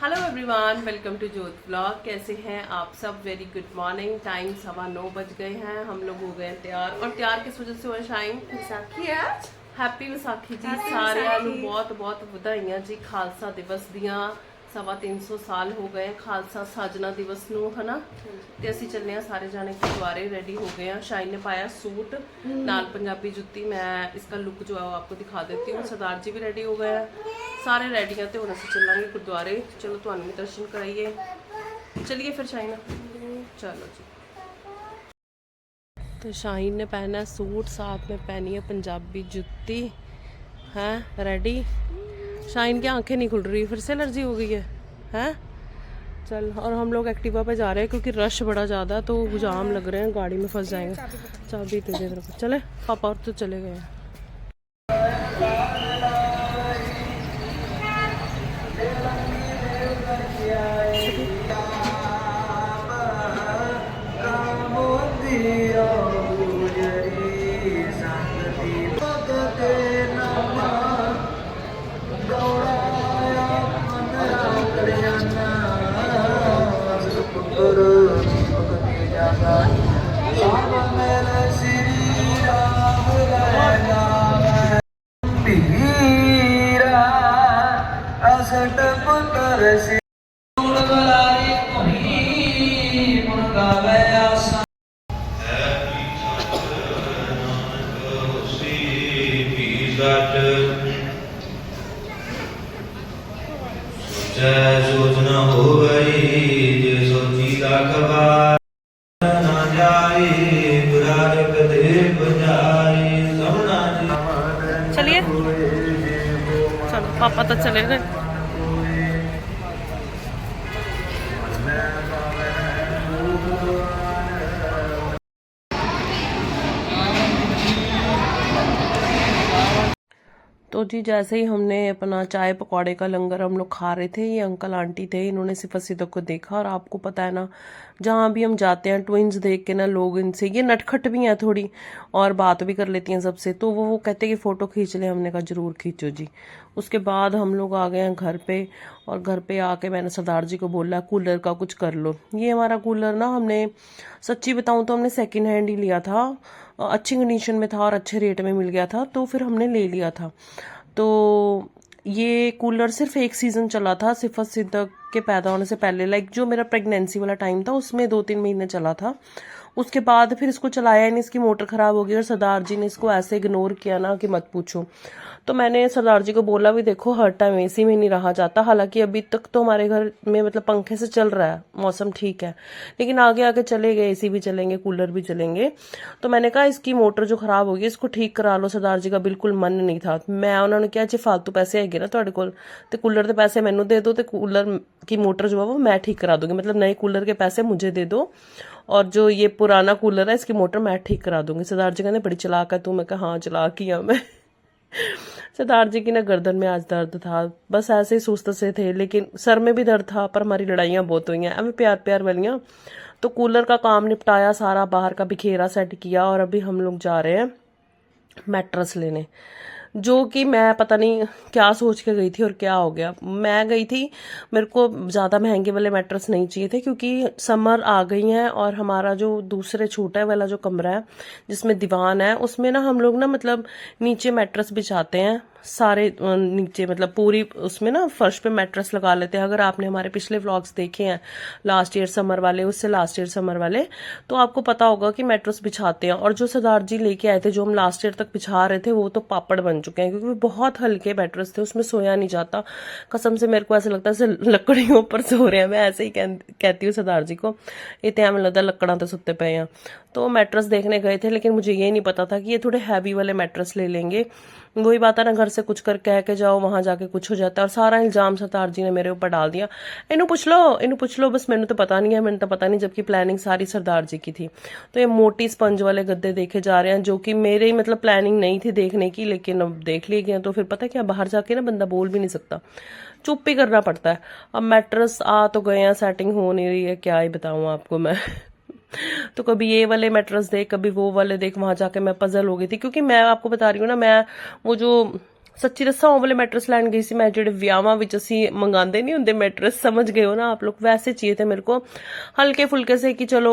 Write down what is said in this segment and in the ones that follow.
Hello everyone, welcome to जोत blog. कैसे हैं आप सब? Very good morning. टाइम 9:15 बज गए हैं। हम लोग हो गए हैं तैयार, और तैयार किस वजह से हुए शाइन? विसाखी है आज। हैप्पी विसाखी जी। हैप्पी सारिਆਂ ਨੂੰ विसाखी। बहुत बहुत ਵਧਾਈਆਂ जी। खालसा दिवस ਦੀਆਂ 350 ਸਾਲ ਹੋ ਗਏ ਖਾਲਸਾ ਸਾਜਨਾ ਦਿਵਸ ਨੂੰ, ਹਨਾ। ਤੇ ਅਸੀਂ ਚੱਲੇ ਆ ਸਾਰੇ ਜਾਣੇ गुरुद्वारे। रेडी हो गए हैं। शाइन ने पाया सूट नाल पंजाबी जुत्ती। मैं इसका लुक जो है वो आपको दिखा देती हूँ। सरदार जी भी रेडी हो गए हैं, सारे रेडी हैं। तो हम असं चलांगे गुरुद्वारे। चलो तुहानू भी दर्शन कराइए। चलिए फिर शाइन, चलो जी। तो शाइन ने पहना है सूट, साथ में पहनी है पंजाबी जुत्ती। हैं रेडी। शाइन की आंखें नहीं खुल रही, फिर से एलर्जी हो गई है। हैं चल। और हम लोग एक्टिवा पे जा रहे हैं क्योंकि रश बड़ा ज़्यादा है, तो जाम लग रहे हैं, गाड़ी में फंस जाएंगे। चाबी दे दे तरफ। चले पापा और तो चले गए हैं। सोचना हो गई जे सोची लाख बार ना जाए बुराई कदे बजाए समना चलिए चलो, पापा तो चले गए। तो जी जैसे ही हमने अपना चाय पकौड़े का लंगर हम लोग खा रहे थे, ये अंकल आंटी थे, इन्होंने सिफत सिद्दीक को देखा। और आपको पता है ना, जहाँ भी हम जाते हैं ट्विंस देख के ना लोग इनसे, ये नटखट भी हैं थोड़ी और बात भी कर लेती हैं सबसे, तो वो कहते हैं कि फ़ोटो खींच ले। हमने कहा ज़रूर खींचो जी। उसके बाद हम लोग आ गए हैं घर पे, और घर पे आके मैंने सरदार जी को बोला कूलर का कुछ कर लो। ये हमारा कूलर ना, हमने सच्ची बताऊँ तो हमने सेकेंड हैंड ही लिया था, अच्छी कंडीशन में था और अच्छे रेट में मिल गया था, तो फिर हमने ले लिया था। तो ये कूलर सिर्फ एक सीज़न चला था, सिफत सिद्दीक के पैदा होने से पहले, लाइक जो मेरा प्रेगनेंसी वाला टाइम था उसमें 2-3 महीने चला था। उसके बाद फिर इसको चलाया नहीं, इसकी मोटर ख़राब हो गई, और सरदार जी ने इसको ऐसे इग्नोर किया ना कि मत पूछो। तो मैंने सरदार जी को बोला भी देखो हर टाइम एसी में नहीं रहा जाता। हालांकि अभी तक तो हमारे घर में मतलब पंखे से चल रहा है, मौसम ठीक है, लेकिन आगे आगे चलेंगे, एसी भी चलेंगे, कूलर भी चलेंगे। तो मैंने कहा इसकी मोटर जो खराब होगी इसको ठीक करा लो। सरदार जी का बिल्कुल मन नहीं था। मैं उन्होंने कहा जी फालतू पैसे हैगे ना ਤੁਹਾਡੇ ਕੋਲ, ਤੇ कूलर के पैसे मैनू दे दो, तो कूलर की मोटर जो है वो मैं ठीक करा दूंगी, मतलब नए कूलर के पैसे मुझे दे दो, और जो ये पुराना कूलर है इसकी मोटर मैं ठीक करा दूंगी। सरदार जी कहते बड़ी चलाक है तू। मैं कहा हाँ चलाक ही मैं। सरदार जी की ना गर्दन में आज दर्द था, बस ऐसे ही सुस्त से थे, लेकिन सर में भी दर्द था। पर हमारी लड़ाइयाँ बहुत हुई हैं, अभी प्यार प्यार वालियाँ। तो कूलर का काम निपटाया सारा, बाहर का बिखेरा सेट किया, और अभी हम लोग जा रहे हैं मैट्रेस लेने, जो कि मैं पता नहीं क्या सोच के गई थी और क्या हो गया। मैं गई थी, मेरे को ज़्यादा महंगे वाले मैट्रेस नहीं चाहिए थे, क्योंकि समर आ गई हैं, और हमारा जो दूसरे छोटा वाला जो कमरा है जिसमें दीवान है, उसमें ना हम लोग ना मतलब नीचे मैट्रेस बिछाते हैं सारे, नीचे मतलब पूरी उसमें ना फर्श पे मैट्रेस लगा लेते हैं। अगर आपने हमारे पिछले व्लॉग्स देखे हैं, लास्ट ईयर समर वाले, उससे लास्ट ईयर समर वाले, तो आपको पता होगा कि मैट्रेस बिछाते हैं। और जो सरदार जी लेके आए थे, जो हम लास्ट ईयर तक बिछा रहे थे, वो तो पापड़ बन चुके हैं, क्योंकि वो बहुत हल्के मैट्रेस थे, उसमें सोया नहीं जाता। कसम से मेरे को ऐसा लगता है जैसे लकड़ियों पर सो रहे हैं। मैं ऐसे ही कहती हूँ सरदार जी को, इतने हमें लगता है लकड़ा तो सुते पे हैं। तो मैट्रेस देखने गए थे, लेकिन मुझे ये नहीं पता था कि ये थोड़े हैवी वाले मैट्रेस ले लेंगे। वही बात है ना, घर से कुछ कर कह के जाओ, वहां जाके कुछ हो जाता है। और सारा इल्जाम सरदार जी ने मेरे ऊपर डाल दिया, इन्हू पूछ लो, बस मैंने तो पता नहीं है, मैंने तो पता नहीं, जबकि प्लानिंग सारी सरदार जी की थी। तो ये मोटी स्पंज वाले गद्दे देखे जा रहे हैं, जो कि मेरे मतलब प्लानिंग नहीं थी देखने की, लेकिन अब देख लिए गए। तो फिर पता क्या, बाहर जाके ना बंदा बोल भी नहीं सकता, चुप ही करना पड़ता है। अब मैट्रेस आ तो गए हैं, सेटिंग हो नहीं रही है, क्या ही बताऊं आपको मैं। तो कभी ये वाले मैट्रेस देख, कभी वो वाले देख, वहां जाके मैं पजल हो गई थी। क्योंकि मैं आपको बता रही हूँ ना, मैं वो जो सच्ची दसा ਉਹ ਵਾਲੇ मैट्रेस लैन गई सी मैं ਜਿਹੜੇ ਵਿਆਹਾਂ ਵਿੱਚ ਅਸੀਂ ਮੰਗਾਉਂਦੇ नहीं ਹੁੰਦੇ मैट्रेस, समझ गए हो ना आप लोग, वैसे चाहिए थे मेरे को हल्के फुल्के से कि चलो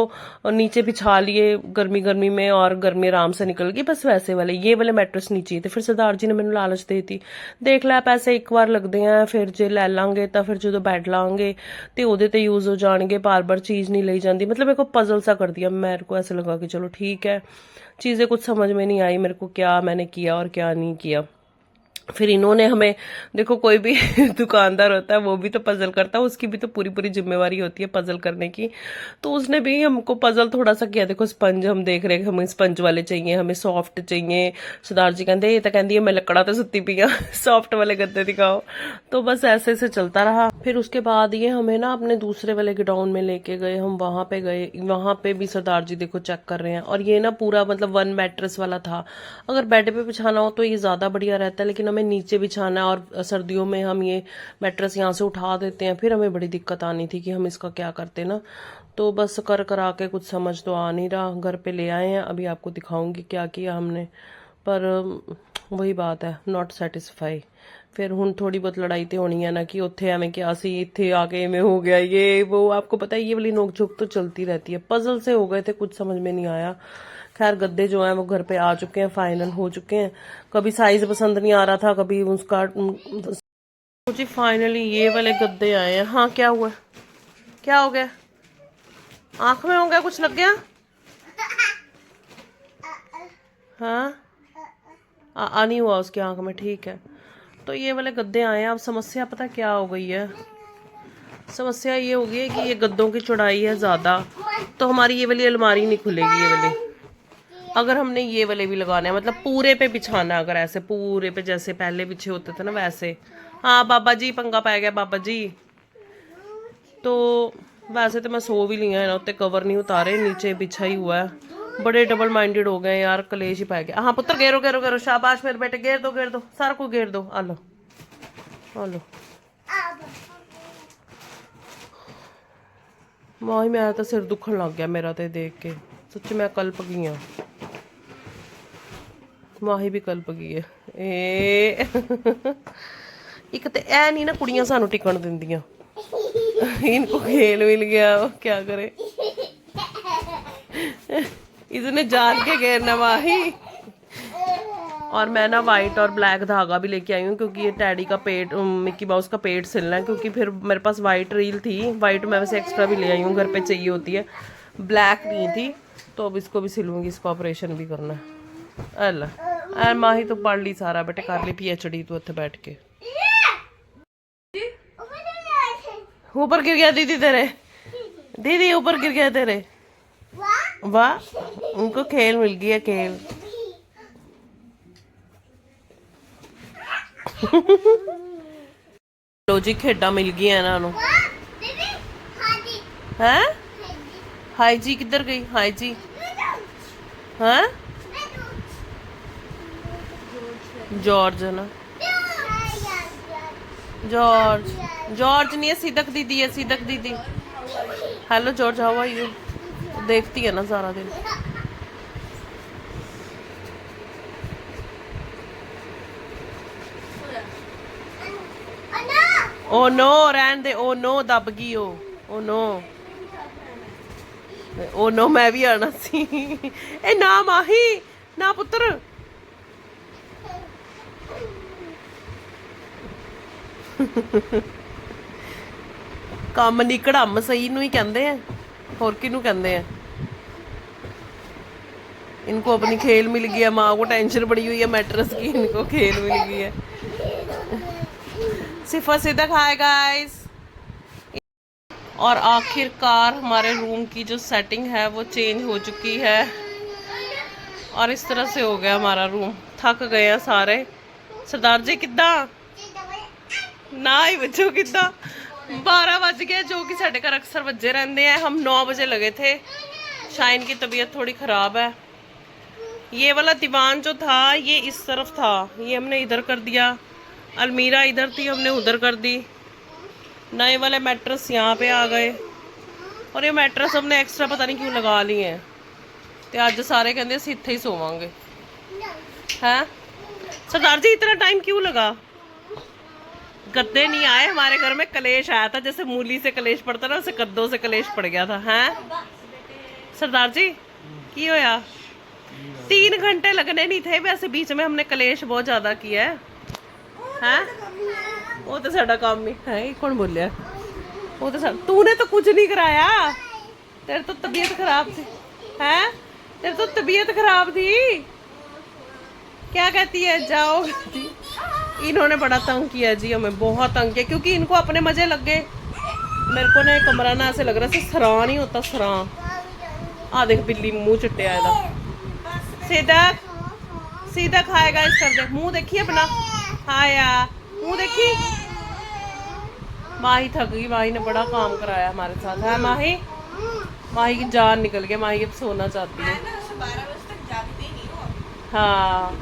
नीचे बिछा लिए गर्मी गर्मी में और गर्मी आराम से निकल गई, बस वैसे वाले ये वाले मैट्रेस नहीं चाहिए थे। फिर सरदार जी ने मैंने लालच देती, देख लै पैसे एक बार लगते हैं, फिर जे लै लांगे तो फिर जो बैड लांगे तो ਉਹਦੇ ਤੇ यूज हो जाएंगे, बार बार चीज नहीं ली जाती। मतलब मेरे को पजल सा कर दिया, मेरे को ऐसे लगा कि चलो ठीक है, चीजें कुछ समझ में नहीं आई मेरे को क्या मैंने किया और क्या नहीं किया। फिर इन्होंने हमें, देखो कोई भी दुकानदार होता है वो भी तो पजल करता है, उसकी भी तो पूरी पूरी जिम्मेवारी होती है पजल करने की, तो उसने भी हमको पजल थोड़ा सा किया। देखो स्पंज हम देख रहे हैं, हमें स्पंज वाले चाहिए, हमें सॉफ्ट चाहिए। सरदार जी कहते ये तो कहती है मैं लकड़ा तो सुती पी सॉफ्ट वाले गद्दे दिखाओ। तो बस ऐसे से चलता रहा। फिर उसके बाद ये हमें ना अपने दूसरे वाले गोडाउन में लेके गए, हम वहां पे गए, वहां पे भी सरदार जी देखो चेक कर रहे हैं। और ये ना पूरा मतलब 1 मैट्रेस वाला था, अगर बेड पे बिछाना हो तो ये ज्यादा बढ़िया रहता है, लेकिन हमें नीचे बिछाना है और सर्दियों में हम ये मैट्रेस यहाँ से उठा देते हैं, फिर हमें बड़ी दिक्कत आनी थी कि हम इसका क्या करते ना। तो बस कर करा के कुछ समझ तो आ नहीं रहा, घर पे ले आए हैं, अभी आपको दिखाऊंगी क्या किया हमने, पर वही बात है, नॉट सैटिस्फाई। फिर हुन थोड़ी बहुत लड़ाई तो होनी है ना कि उत्थे एवं क्या सी, इत्थे आके में हो गया ये वो, आपको पता है ये वाली नोक झोंक तो चलती रहती है। पजल से हो गए थे, कुछ समझ में नहीं आया। खैर गद्दे जो हैं वो घर पे आ चुके हैं, फाइनल हो चुके हैं। कभी साइज पसंद नहीं आ रहा था, कभी उसका जी फाइनली ये वाले गद्दे आए हैं। हाँ क्या हुआ, क्या हो गया, आंख में हो गया, कुछ लग गया? हाँ नहीं हुआ उसकी आंख में, ठीक है। तो ये वाले गद्दे आए हैं। अब समस्या पता क्या हो गई है, समस्या ये हो गई है कि ये गद्दों की चौड़ाई है ज्यादा, तो हमारी ये वाली अलमारी नहीं खुलेगी। ये वाली अगर हमने ये वाले भी लगाने हैं, मतलब पूरे पे बिछाना, अगर ऐसे पूरे पे जैसे पहले बिछे होते थे ना वैसे। हाँ बाबा जी पंगा पै गया बाबा जी। तो वैसे तो मैं सो भी लिया है ना, उत्ते कवर नहीं उतारे, नीचे बिछा ही हुआ है। बड़े डबल माइंडेड हो गए यार, कलेश ही पै गया। हाँ पुत्र घेरो घेरो घेरो, शाबाश मेरे बेटे, घेर दो सारा को घेर दो। आ लो आ लो माही, मैं तो सिर दुखन लग गया मेरा तो देख के, सच्ची मैं कल्प गई हाँ, माही भी कल्प गई है। एक तो ऐ नहीं ना कुड़ियां सानू टिकन दिंदियां, इनको खेल मिल गया, क्या करे, इसने जान के घेरना माही। और मैं ना वाइट और ब्लैक धागा भी लेके आई हूँ, क्योंकि ये टैडी का पेट, मिक्की माउस का पेट सिलना है, क्योंकि फिर मेरे पास वाइट रील थी, वाइट मैं वैसे एक्स्ट्रा भी ले आई हूँ, घर पे चाहिए होती है, ब्लैक नहीं थी, तो अब इसको भी सिलूंगी, इसका ऑपरेशन भी करना है। अल्लाह माही तो पढ़ ली सारा बेटे, कर ली PhD तू इत्थे बैठ के। ऊपर गिर गया दीदी तेरे, दीदी ऊपर गिर गया तेरे, वाह उनको खेल मिल गई है, खेल। लो जी खेडा मिल गई इन्हों हैं। हाई जी किधर गई, हाई जी हैं, जॉर्ज है ना, जॉर्ज जॉर्ज नहीं है, सिदक दीदी है, सिदक दीदी। Hello George, how are you? देखती है ना सारा दिन। ओ नो रहन दे, ओ नो दब गई, ओ नो, ओ नो मैं भी आना सी। ए ना माही ना पुत्र, ਕੰਮ ਨਹੀਂ ਕੜਮ ਸਹੀ ਨੂੰ ਹੀ ਕਹਿੰਦੇ ਆ, ਹੋਰ ਕਿਹਨੂੰ ਕਹਿੰਦੇ ਆ। इनको अपनी खेल मिल गई है, माँ को टेंशन पड़ी हुई है मैट्रेस की, इनको खेल मिल गई है। सिफा सीधा खाए गाइस। और आखिरकार हमारे रूम की जो सेटिंग है वो चेंज हो चुकी है, और इस तरह से हो गया हमारा रूम। थक गए हैं सारे। सरदार जी किदा ना ही बच्चों किदा 12 बज गए, जो कि साढ़े घर अक्सर बजे रहते हैं। हम 9 बजे लगे थे। शाइन की तबीयत थोड़ी ख़राब है। ये वाला दीवान जो था ये इस तरफ था, ये हमने इधर कर दिया। अलमीरा इधर थी, हमने उधर कर दी। नए वाले मैट्रेस यहाँ पे आ गए, और ये मैट्रेस हमने एक्स्ट्रा पता नहीं क्यों लगा लिए हैं। तो अज सारे कहते असीं इत्थे ही सोवांगे हैं। सरदार जी इतना टाइम क्यों लगा? गद्दे नहीं आए हमारे घर में, कलेश आया था। जैसे मूली से कलेश पड़ता ना, वैसे गद्दों से कलेश पड़ गया था। हैं सरदार जी की होया? 3 घंटे लगने नहीं थे वैसे, बीच में हमने कलेश बहुत ज्यादा किया है। हैं वो तो साडा काम ही है। कौन बोलिया? वो तो तूने तो कुछ नहीं कराया, तेरे तो तबीयत खराब थी। हैं तेरे तो तबीयत खराब थी। क्या कहती है? जाओ। इन्होंने बड़ा तंग किया जी, हमें बहुत तंग किया, क्योंकि इनको अपने मजे लग गए। मेरे को ना कमरा ना ऐसे लग रहा है सरां नहीं होता, सरां। आ देख बिल्ली मुंह चुट्टिया था। सीधा सीधा खाएगा इस कर दे। मुंह देखी अपना, हाया मुंह देखी। माही थक गई, माही ने बड़ा काम कराया हमारे साथ। है माही? माही की जान निकल गई, माही अब सोना चाहती है। हाँ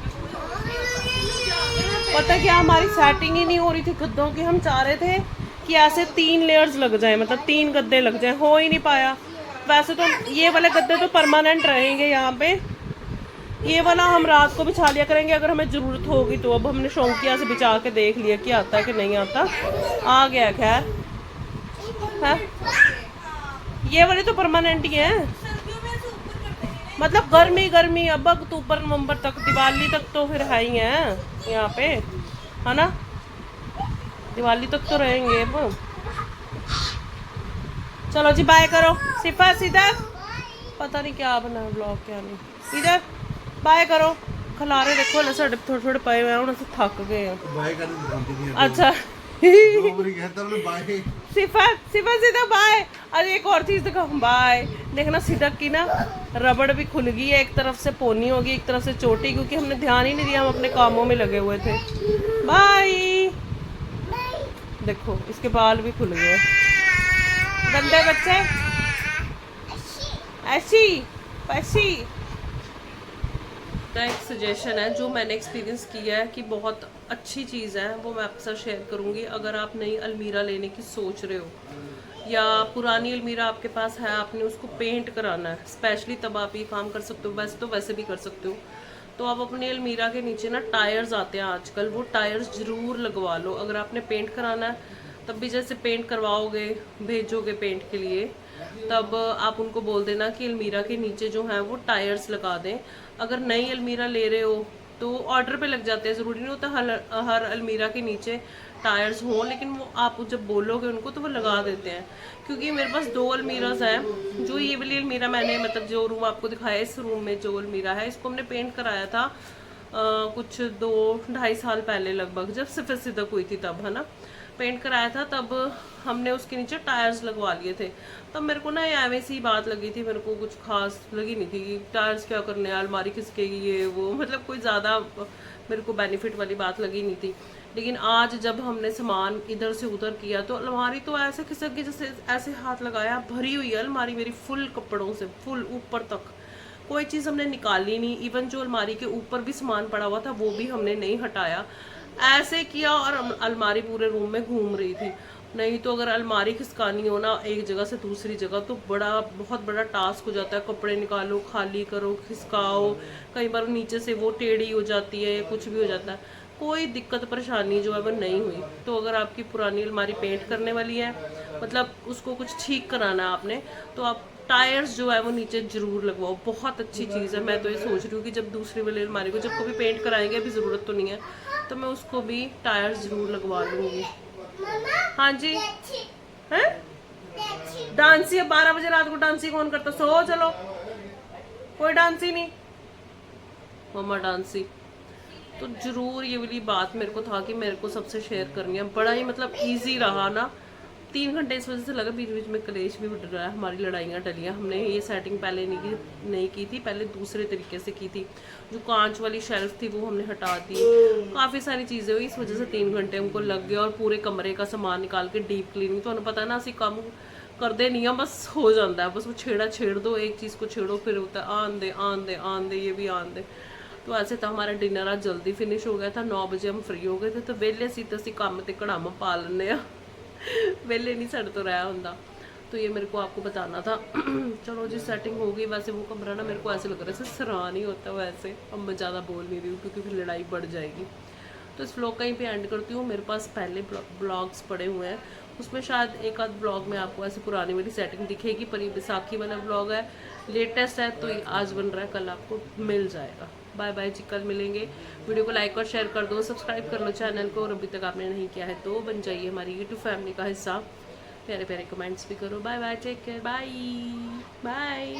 पता क्या, हमारी सेटिंग ही नहीं हो रही थी गद्दों की। हम चाह रहे थे कि ऐसे 3 लेयर्स लग जाए, मतलब 3 गद्दे लग जाए, हो ही नहीं पाया। वैसे तो ये वाले गद्दे तो परमानेंट रहेंगे यहाँ पे, ये वाला हम रात को बिछा लिया करेंगे अगर हमें ज़रूरत होगी तो। अब हमने शौकिया से बिछा के देख लिया कि आता है कि नहीं आता। आ गया खैर है। ये वाले तो परमानेंट ही है, मतलब गर्मी गर्मी अब अक्टूबर नवंबर तक, दिवाली तक तो फिर है ही है यहाँ पे, है ना? दिवाली तक तो रहेंगे अब। चलो जी बाय करो। सिफा सीधा, पता नहीं क्या बना ब्लॉग क्या नहीं। इधर बाय करो। खलारे देखो ले साडे थोड़े थोड़े पए हुए हैं, हम थक गए हैं। बाय करने दिखाती नहीं है। अच्छा दो बारी कहता हूं बाय। सिफा सिफा सीधा बाय। अरे एक और चीज दिखाओ, बाय। देखना सिदक की ना रबड़ भी खुल गई है, एक तरफ से पोनी होगी एक तरफ से चोटी, क्योंकि हमने ध्यान ही नहीं दिया, हम अपने कामों में लगे हुए थे। बाय। देखो इसके बाल भी खुल गए, गंदे बच्चे। ऐसी ऐसी का एक सजेशन है जो मैंने एक्सपीरियंस किया है कि बहुत अच्छी चीज़ है, वो मैं आपके साथ शेयर करूँगी। अगर आप नई अलमीरा लेने की सोच रहे हो या पुरानी अलमीरा आपके पास है, आपने उसको पेंट कराना है स्पेशली, तब आप ये काम कर सकते हो। वैसे तो वैसे भी कर सकते हो। तो आप अपनी अलमीरा के नीचे ना टायर्स आते हैं आजकल, वो टायर्स ज़रूर लगवा लो। अगर आपने पेंट कराना है तब भी जैसे पेंट करवाओगे, भेजोगे पेंट के लिए, तब आप उनको बोल देना कि अलमीरा के नीचे जो है वो टायर्स लगा दें। अगर नई अलमीरा ले रहे हो तो ऑर्डर पे लग जाते हैं, ज़रूरी नहीं होता हर अलमीरा के नीचे टायर्स हों, लेकिन वो आप जब बोलोगे उनको तो वो लगा देते हैं। क्योंकि मेरे पास 2 अलमीराज हैं। जो ये वाली अलमीरा मैंने, मतलब जो रूम आपको दिखाया, इस रूम में जो अलमीरा है इसको हमने पेंट कराया था कुछ 2-2.5 साल पहले लगभग, जब सिर्फ सिदक हुई थी तब, है ना, पेंट कराया था। तब हमने उसके नीचे टायर्स लगवा लिए थे। तब मेरे को ना ऐਵੇਂ सी बात लगी थी, मेरे को कुछ खास लगी नहीं थी कि टायर्स क्या करने, अलमारी किसकेगी ये वो, मतलब कोई ज़्यादा मेरे को बेनिफिट वाली बात लगी नहीं थी। लेकिन आज जब हमने सामान इधर से उधर किया तो अलमारी तो ऐसे खिसक गई, जैसे ऐसे हाथ लगाया भरी हुई है अलमारी मेरी फुल कपड़ों से, फुल ऊपर तक। कोई चीज़ हमने निकाली नहीं, इवन जो अलमारी के ऊपर भी सामान पड़ा हुआ था वो भी हमने नहीं हटाया। ऐसे किया और अलमारी पूरे रूम में घूम रही थी। नहीं तो अगर अलमारी खिसकानी हो ना एक जगह से दूसरी जगह तो बहुत बड़ा टास्क हो जाता है। कपड़े निकालो, खाली करो, खिसकाओ, कई बार नीचे से वो टेढ़ी हो जाती है या कुछ भी हो जाता है। कोई दिक्कत परेशानी जो है वो नहीं हुई। तो अगर आपकी पुरानी अलमारी पेंट करने वाली है, मतलब उसको कुछ ठीक कराना है आपने, तो आप टायर्स जो है वो नीचे जरूर लगवाओ। बहुत अच्छी चीज़ है। मैं तो ये सोच रही हूँ कि जब दूसरी वाली अलमारी को जब कभी पेंट कराएंगे, अभी ज़रूरत तो नहीं है, तो मैं उसको भी टायर्स जरूर लगवा लूँगी। हाँ जी हैं डांसी, अब 12 बजे रात को डांसी कौन करता? सो चलो, कोई डांसी नहीं, मम्मा डांसी। तो जरूर ये वाली बात मेरे को था कि मेरे को सबसे शेयर करनी है। बड़ा ही मतलब इजी रहा ना। 3 घंटे इस वजह से लगा, बीच बीच में कलेश भी उठ रहा है, हमारी लड़ाइयाँ टलियाँ। हमने ये सेटिंग पहले नहीं की थी, पहले दूसरे तरीके से की थी। जो कांच वाली शेल्फ थी वो हमने हटा दी, काफ़ी सारी चीज़ें हुई, इस वजह से 3 घंटे हमको लग गए। और पूरे कमरे का सामान निकाल के डीप क्लीनिंग, तो पता है ना, असी काम करते नहीं है, बस हो जाता है, बस वो छेड़ दो, एक चीज़ को छेड़ो फिर होता है आन दे ये भी आन दे। तो ऐसे तो हमारा डिनर आज जल्दी फिनिश हो गया था, 9 बजे हम फ्री हो गए थे। तो वेले सी तो असी काम ते कड़ाम पा लें, वेले नहीं साढ़े तो रहा होंदा। तो ये मेरे को आपको बताना था। चलो जी सेटिंग हो गई। वैसे वो कमरा ना मेरे को ऐसे लग रहा है जैसे सराहा नहीं होता वैसे। अब मैं ज़्यादा बोल नहीं रही हूँ क्योंकि फिर लड़ाई बढ़ जाएगी। तो इस व्लॉग कहीं पे एंड करती हूँ। मेरे पास पहले ब्लॉग्स पड़े हुए हैं, उसमें शायद एक आध ब्लॉग में आपको ऐसे पुरानी मेरी सेटिंग दिखेगी, पर ये बैसाखी वाला ब्लॉग है, लेटेस्ट है, तो ये आज बन रहा है, कल आपको मिल जाएगा। बाय बाय जी, कल मिलेंगे। वीडियो को लाइक और शेयर कर दो, सब्सक्राइब कर लो चैनल को, और अभी तक आपने नहीं किया है तो बन जाइए हमारी यूट्यूब फैमिली का हिस्सा। प्यारे प्यारे कमेंट्स भी करो। Bye bye, take care, bye bye.